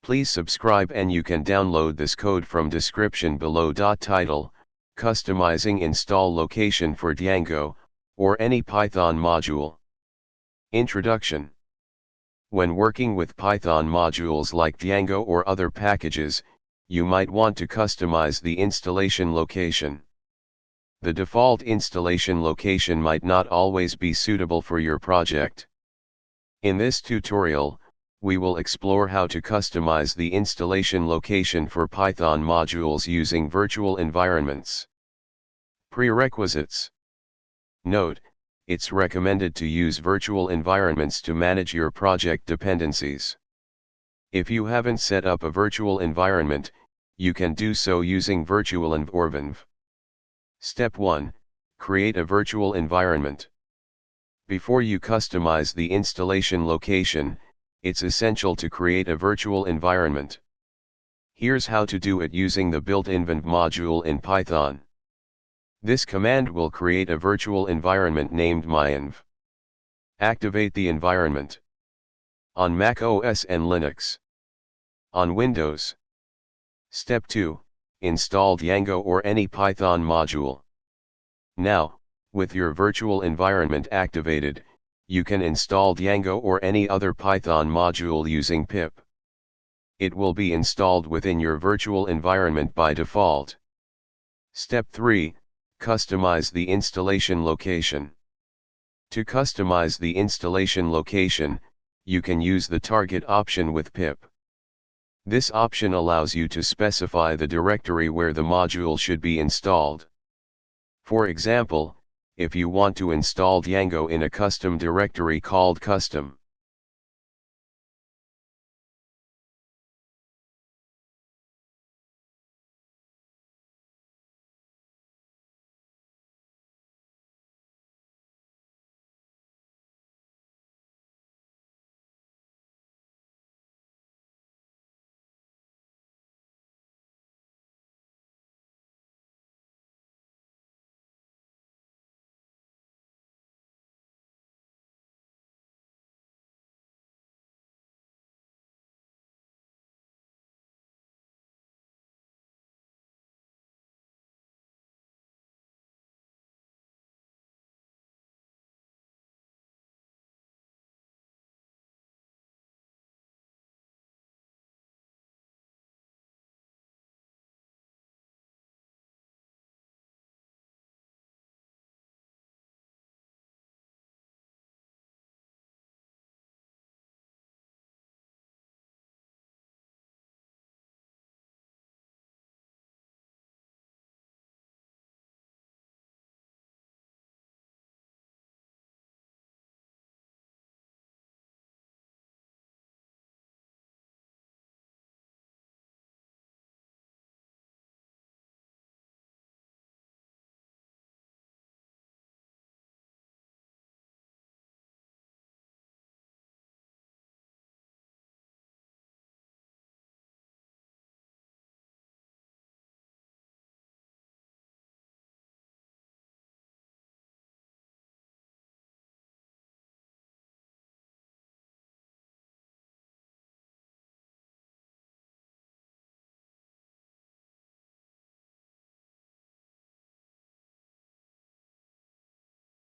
Please subscribe and you can download this code from description below. Title: Customizing Install Location for Django, or any Python module. Introduction. When working with Python modules like Django or other packages, you might want to customize the installation location. The default installation location might not always be suitable for your project. In this tutorial, we will explore how to customize the installation location for Python modules using virtual environments. Prerequisites. Note: it's recommended to use virtual environments to manage your project dependencies. If you haven't set up a virtual environment, you can do so using virtualenv or venv. Step 1. Create a virtual environment. Before you customize the installation location, it's essential to create a virtual environment. Here's how to do it using the built-in venv module in Python. This command will create a virtual environment named myenv. Activate the environment. On Mac OS and Linux. On Windows. Step 2. Install Django or any Python module. Now, with your virtual environment activated, you can install Django or any other Python module using pip. It will be installed within your virtual environment by default. Step 3. Customize the installation location. To customize the installation location, you can use the target option with pip. This option allows you to specify the directory where the module should be installed. For example, if you want to install Django in a custom directory called custom,